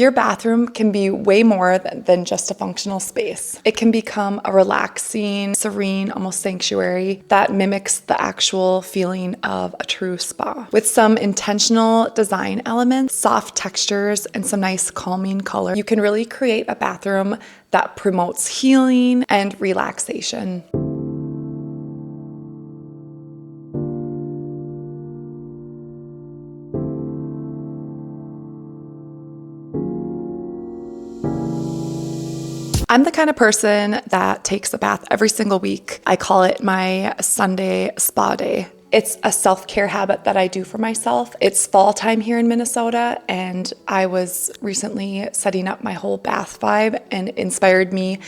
Your bathroom can be way more than just a functional space. It can become a relaxing, serene, almost sanctuary that mimics the actual feeling of a true spa. With some intentional design elements, soft textures, and some nice calming color, you can really create a bathroom that promotes healing and relaxation. I'm the kind of person that takes a bath every single week. I call it my Sunday spa day. It's a self-care habit that I do for myself. It's fall time here in Minnesota, and I was recently setting up my whole bath vibe, and it inspired me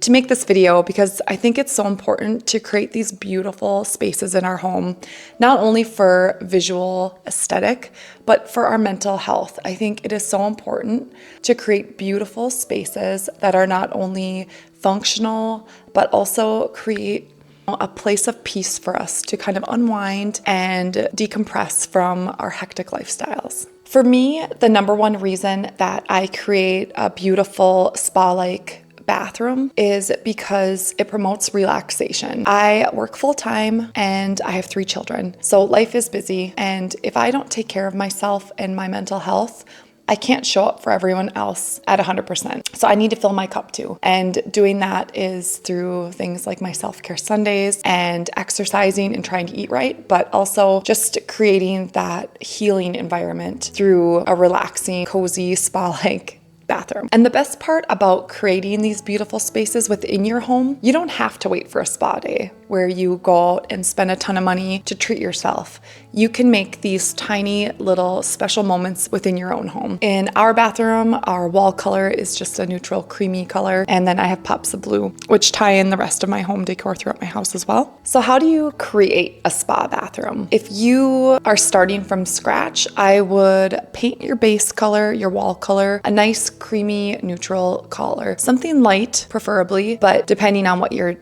to make this video because I think it's so important to create these beautiful spaces in our home, not only for visual aesthetic, but for our mental health. I think it is so important to create beautiful spaces that are not only functional, but also create a place of peace for us to kind of unwind and decompress from our hectic lifestyles. For me, the number one reason that I create a beautiful spa-like bathroom is because it promotes relaxation. I work full-time and I have 3 children, so life is busy, and if I don't take care of myself and my mental health, I can't show up for everyone else at 100%. So I need to fill my cup too. And doing that is through things like my self-care Sundays and exercising and trying to eat right, but also just creating that healing environment through a relaxing, cozy, spa-like bathroom. And the best part about creating these beautiful spaces within your home, you don't have to wait for a spa day where you go out and spend a ton of money to treat yourself. You can make these tiny little special moments within your own home. In our bathroom, our wall color is just a neutral creamy color, and then I have pops of blue, which tie in the rest of my home decor throughout my house as well. So how do you create a spa bathroom? If you are starting from scratch, I would paint your base color, your wall color, a nice creamy neutral color, something light preferably, but depending on what your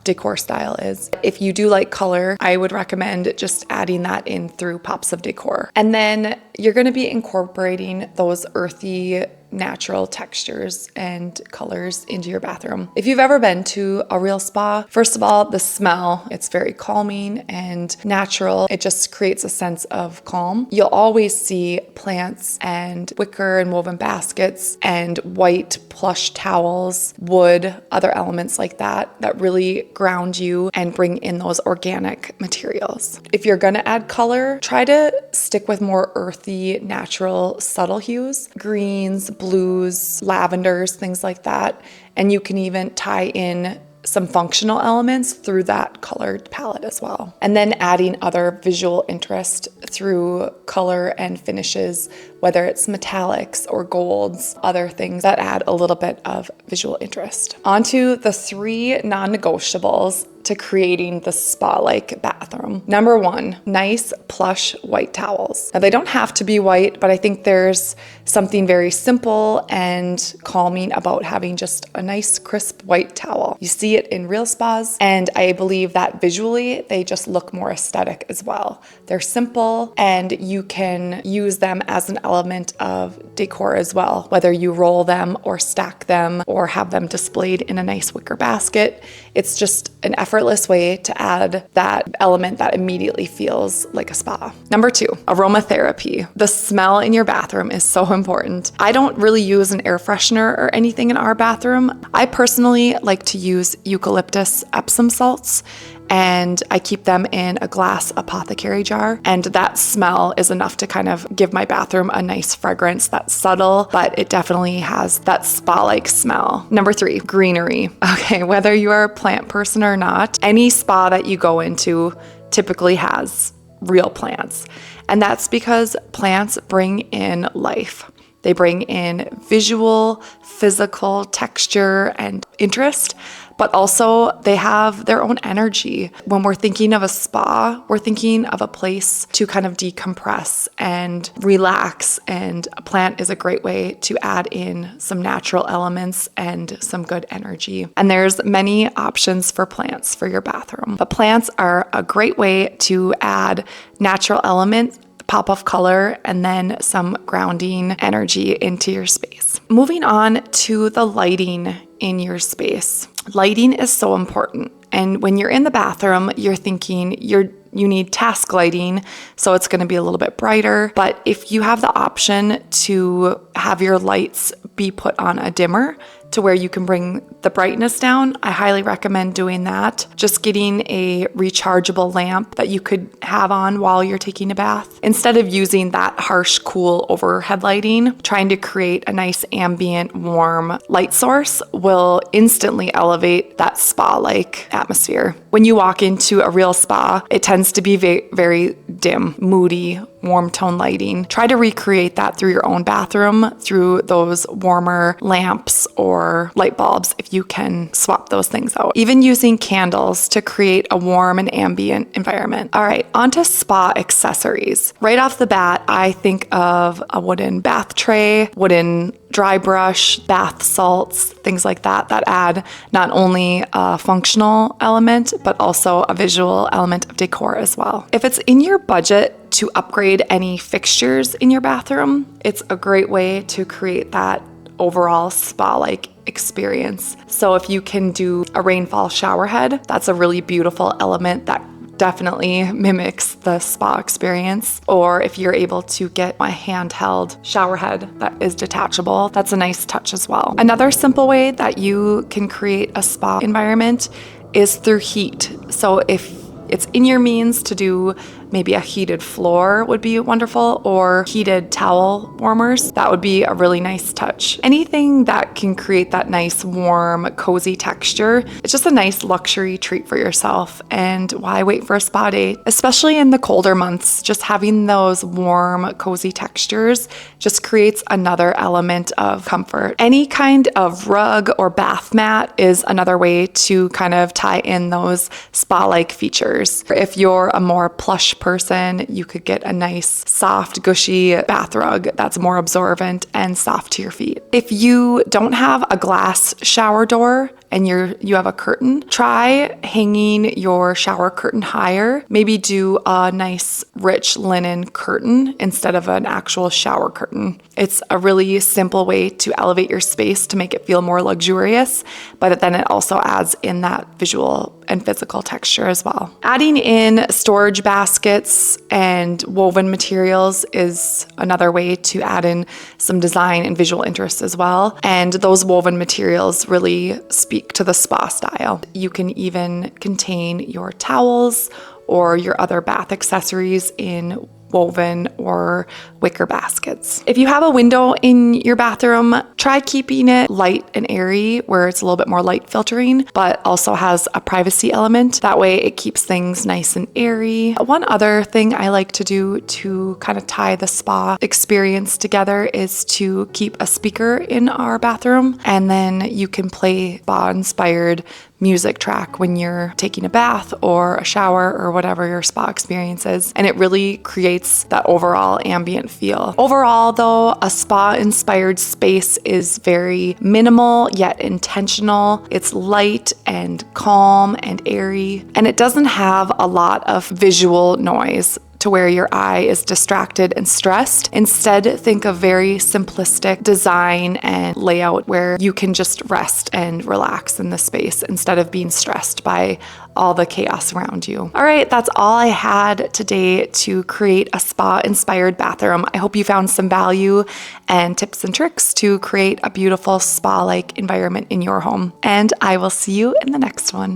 decor style is. If you do like color, I would recommend just adding that in through pops of decor. And then you're going to be incorporating those earthy, natural textures and colors into your bathroom. If you've ever been to a real spa, first of all, the smell, it's very calming and natural. It just creates a sense of calm. You'll always see plants and wicker and woven baskets and white plush towels, wood, other elements like that really ground you and bring in those organic materials. If you're gonna add color, try to stick with more earthy, natural, subtle hues, greens, blues, lavenders, things like that. And you can even tie in some functional elements through that colored palette as well. And then adding other visual interest through color and finishes, whether it's metallics or golds, other things that add a little bit of visual interest. Onto the 3 non-negotiables to creating the spa-like bathroom. Number 1, nice plush white towels. Now they don't have to be white, but I think there's something very simple and calming about having just a nice crisp white towel. You see it in real spas, and I believe that visually they just look more aesthetic as well. They're simple and you can use them as an element of decor as well, whether you roll them or stack them or have them displayed in a nice wicker basket. It's just an effortless way to add that element that immediately feels like a spa. Number 2, aromatherapy. The smell in your bathroom is so important. I don't really use an air freshener or anything in our bathroom. I personally like to use eucalyptus Epsom salts, and I keep them in a glass apothecary jar. And that smell is enough to kind of give my bathroom a nice fragrance that's subtle, but it definitely has that spa-like smell. Number 3, greenery. Okay, whether you're a plant person or not, any spa that you go into typically has real plants. And that's because plants bring in life. They bring in visual, physical texture and interest, but also they have their own energy. When we're thinking of a spa, we're thinking of a place to kind of decompress and relax, and a plant is a great way to add in some natural elements and some good energy. And there's many options for plants for your bathroom, but plants are a great way to add natural elements, pop of color and then some grounding energy into your space. Moving on to the lighting in your space. Lighting is so important. And when you're in the bathroom, you're thinking you need task lighting, so it's going to be a little bit brighter. But if you have the option to have your lights be put on a dimmer to where you can bring the brightness down, I highly recommend doing that. Just getting a rechargeable lamp that you could have on while you're taking a bath. Instead of using that harsh, cool overhead lighting, trying to create a nice ambient, warm light source will instantly elevate that spa-like atmosphere. When you walk into a real spa, it tends to be very dim, moody, warm tone lighting. Try to recreate that through your own bathroom through those warmer lamps or light bulbs if you can swap those things out. Even using candles to create a warm and ambient environment. All right, onto spa accessories. Right off the bat, I think of a wooden bath tray, wooden dry brush, bath salts, things like that add not only a functional element, but also a visual element of decor as well. If it's in your budget to upgrade any fixtures in your bathroom, it's a great way to create that overall spa-like experience. So if you can do a rainfall shower head, that's a really beautiful element that definitely mimics the spa experience. Or if you're able to get a handheld shower head that is detachable, that's a nice touch as well. Another simple way that you can create a spa environment is through heat. So if it's in your means to do maybe a heated floor would be wonderful, or heated towel warmers. That would be a really nice touch. Anything that can create that nice, warm, cozy texture. It's just a nice luxury treat for yourself. And why wait for a spa day? Especially in the colder months, just having those warm, cozy textures just creates another element of comfort. Any kind of rug or bath mat is another way to kind of tie in those spa-like features. If you're a more plush person, you could get a nice, soft, gushy bath rug that's more absorbent and soft to your feet. If you don't have a glass shower door and you have a curtain, try hanging your shower curtain higher. Maybe do a nice, rich linen curtain instead of an actual shower curtain. It's a really simple way to elevate your space to make it feel more luxurious, but then it also adds in that visual and physical texture as well. Adding in storage baskets and woven materials is another way to add in some design and visual interest as well. And those woven materials really speak to the spa style. You can even contain your towels or your other bath accessories in woven or wicker baskets. If you have a window in your bathroom, try keeping it light and airy where it's a little bit more light filtering, but also has a privacy element. That way it keeps things nice and airy. One other thing I like to do to kind of tie the spa experience together is to keep a speaker in our bathroom, and then you can play spa-inspired music track when you're taking a bath or a shower or whatever your spa experience is, and it really creates that overall ambient feel. Overall though, a spa-inspired space is very minimal yet intentional. It's light and calm and airy, and it doesn't have a lot of visual noise to where your eye is distracted and stressed. Instead, think of very simplistic design and layout where you can just rest and relax in the space instead of being stressed by all the chaos around you. All right, that's all I had today to create a spa-inspired bathroom. I hope you found some value and tips and tricks to create a beautiful spa-like environment in your home. And I will see you in the next one.